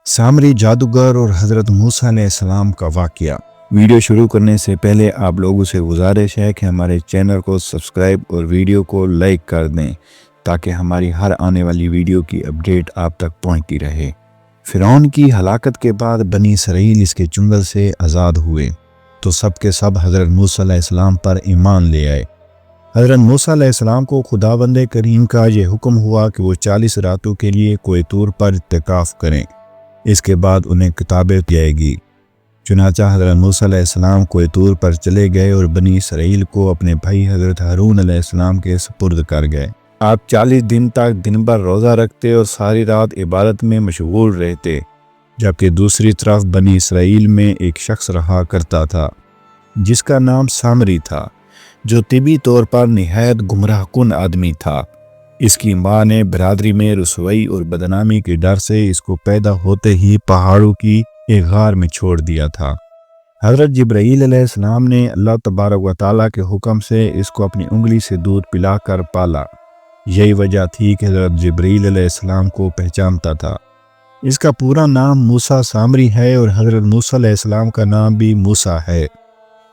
سامری جادوگر اور حضرت موسیٰ علیہ السلام کا واقعہ۔ ویڈیو شروع کرنے سے پہلے آپ لوگوں سے گزارش ہے کہ ہمارے چینل کو سبسکرائب اور ویڈیو کو لائک کر دیں تاکہ ہماری ہر آنے والی ویڈیو کی اپڈیٹ آپ تک پہنچتی رہے۔ فرعون کی ہلاکت کے بعد بنی اسرائیل اس کے چنگل سے آزاد ہوئے تو سب کے سب حضرت موسیٰ علیہ السلام پر ایمان لے آئے۔ حضرت موسیٰ علیہ السلام کو خداوند کریم کا یہ حکم ہوا کہ وہ 40 راتوں کے لیے کوہ طور پر اعتکاف کریں، اس کے بعد انہیں کتابیں دی جائے گی۔ چنانچہ حضرت موسیٰ علیہ السلام کوہ طور پر چلے گئے اور بنی اسرائیل کو اپنے بھائی حضرت ہارون علیہ السلام کے سپرد کر گئے۔ آپ 40 دن تک دن بھر روزہ رکھتے اور ساری رات عبادت میں مشغول رہتے، جبکہ دوسری طرف بنی اسرائیل میں ایک شخص رہا کرتا تھا جس کا نام سامری تھا، جو طبی طور پر نہایت گمراہ کن آدمی تھا۔ اس کی ماں نے برادری میں رسوائی اور بدنامی کے ڈر سے اس کو پیدا ہوتے ہی پہاڑوں کی ایک غار میں چھوڑ دیا تھا۔ حضرت جبرائیل علیہ السلام نے اللہ تبارک و تعالیٰ کے حکم سے اس کو اپنی انگلی سے دودھ پلا کر پالا۔ یہی وجہ تھی کہ حضرت جبرائیل علیہ السلام کو پہچانتا تھا۔ اس کا پورا نام موسیٰ سامری ہے اور حضرت موسیٰ علیہ السلام کا نام بھی موسیٰ ہے۔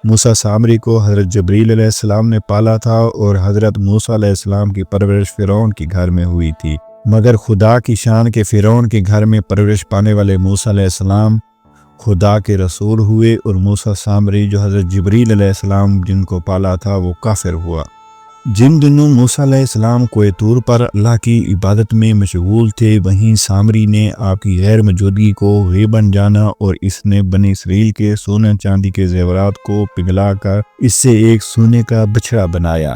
موسیٰ سامری کو حضرت جبرائیل علیہ السلام نے پالا تھا اور حضرت موسیٰ علیہ السلام کی پرورش فرعون کے گھر میں ہوئی تھی، مگر خدا کی شان کے فرعون کے گھر میں پرورش پانے والے موسیٰ علیہ السلام خدا کے رسول ہوئے، اور موسیٰ سامری جو حضرت جبرائیل علیہ السلام جن کو پالا تھا وہ کافر ہوا۔ جن دنوں موسیٰ علیہ السلام کوہ طور پر اللہ کی عبادت میں مشغول تھے، وہیں سامری نے آپ کی غیر موجودگی کو غیباً جانا اور اس نے بنی اسرائیل کے سونے چاندی کے زیورات کو پگھلا کر اس سے ایک سونے کا بچھڑا بنایا۔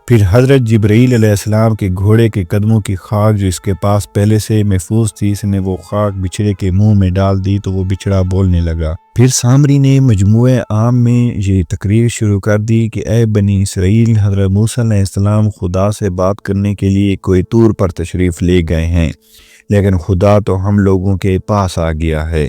پھر حضرت جبرائیل علیہ السلام کے گھوڑے کے قدموں کی خاک جو اس کے پاس پہلے سے محفوظ تھی، اس نے وہ خاک بچھڑے کے منہ میں ڈال دی تو وہ بچھڑا بولنے لگا۔ پھر سامری نے مجموعہ عام میں یہ تقریر شروع کر دی کہ اے بنی اسرائیل، حضرت موسیٰ علیہ السلام خدا سے بات کرنے کے لیے کوہ طور پر تشریف لے گئے ہیں، لیکن خدا تو ہم لوگوں کے پاس آ گیا ہے،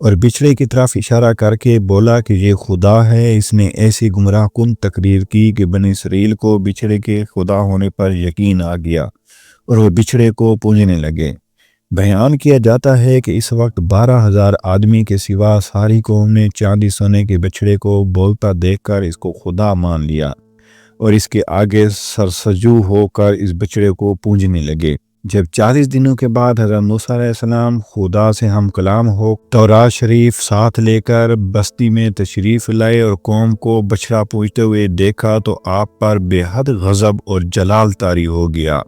اور بچھڑے کی طرف اشارہ کر کے بولا کہ یہ خدا ہے۔ اس نے ایسی گمراہ کن تقریر کی کہ بنی اسرائیل کو بچھڑے کے خدا ہونے پر یقین آ گیا اور وہ بچھڑے کو پوجنے لگے۔ بیان کیا جاتا ہے کہ اس وقت 12,000 آدمی کے سوا ساری قوم نے چاندی سونے کے بچھڑے کو بولتا دیکھ کر اس کو خدا مان لیا اور اس کے آگے سرسجو ہو کر اس بچھڑے کو پوجنے لگے۔ جب 40 دنوں کے بعد حضرت موسیٰ علیہ السلام خدا سے ہم کلام ہو تورات شریف ساتھ لے کر بستی میں تشریف لائے اور قوم کو بچھڑا پوجتے ہوئے دیکھا تو آپ پر بے حد غضب اور جلال طاری ہو گیا۔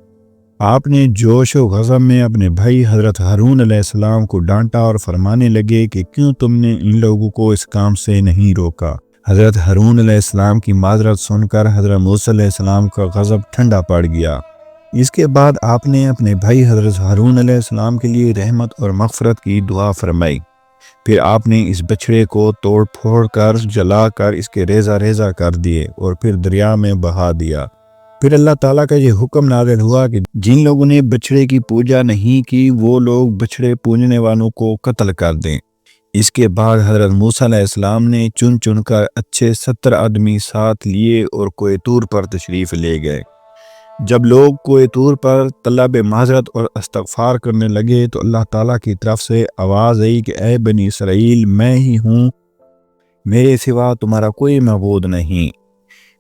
آپ نے جوش و غضب میں اپنے بھائی حضرت ہارون علیہ السلام کو ڈانٹا اور فرمانے لگے کہ کیوں تم نے ان لوگوں کو اس کام سے نہیں روکا۔ حضرت ہارون علیہ السلام کی معذرت سن کر حضرت موسیٰ علیہ السلام کا غضب ٹھنڈا پڑ گیا۔ اس کے بعد آپ نے اپنے بھائی حضرت ہارون علیہ السلام کے لیے رحمت اور مغفرت کی دعا فرمائی۔ پھر آپ نے اس بچھڑے کو توڑ پھوڑ کر جلا کر اس کے ریزہ ریزہ کر دیے اور پھر دریا میں بہا دیا۔ پھر اللہ تعالیٰ کا یہ حکم نازل ہوا کہ جن لوگوں نے بچھڑے کی پوجا نہیں کی وہ لوگ بچھڑے پوجنے والوں کو قتل کر دیں۔ اس کے بعد حضرت موسیٰ علیہ السلام نے چن چن کر اچھے 70 آدمی ساتھ لیے اور کوہ طور پر تشریف لے گئے۔ جب لوگ کوہ طور پر طلب معذرت اور استغفار کرنے لگے تو اللہ تعالیٰ کی طرف سے آواز آئی کہ اے بنی اسرائیل، میں ہی ہوں، میرے سوا تمہارا کوئی معبود نہیں۔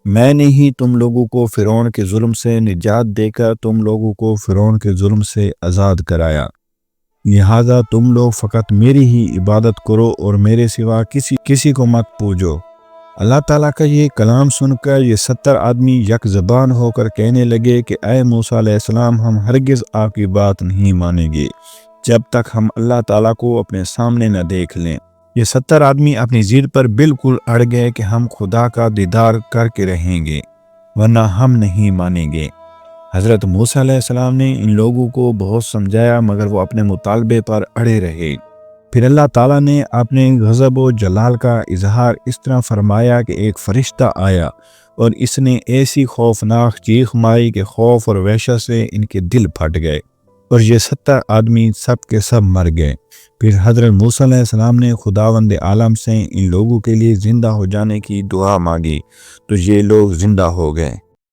میں نے ہی تم لوگوں کو فرعون کے ظلم سے نجات دے کر تم لوگوں کو فرعون کے ظلم سے آزاد کرایا، لہذا تم لوگ فقط میری ہی عبادت کرو اور میرے سوا کسی کو مت پوجو۔ اللہ تعالیٰ کا یہ کلام سن کر یہ 70 آدمی یک زبان ہو کر کہنے لگے کہ اے موسیٰ علیہ السلام، ہم ہرگز آپ کی بات نہیں مانیں گے جب تک ہم اللہ تعالیٰ کو اپنے سامنے نہ دیکھ لیں۔ یہ 70 آدمی اپنی ضد پر بالکل اڑ گئے کہ ہم خدا کا دیدار کر کے رہیں گے ورنہ ہم نہیں مانیں گے۔ حضرت موسیٰ علیہ السلام نے ان لوگوں کو بہت سمجھایا مگر وہ اپنے مطالبے پر اڑے رہے۔ پھر اللہ تعالیٰ نے اپنے غضب و جلال کا اظہار اس طرح فرمایا کہ ایک فرشتہ آیا اور اس نے ایسی خوفناک چیخ ماری کہ خوف اور وحشت سے ان کے دل پھٹ گئے اور یہ 70 آدمی سب کے سب مر گئے۔ پھر حضرت موسیٰ علیہ السلام نے خداوند عالم سے ان لوگوں کے لیے زندہ ہو جانے کی دعا مانگی تو یہ لوگ زندہ ہو گئے۔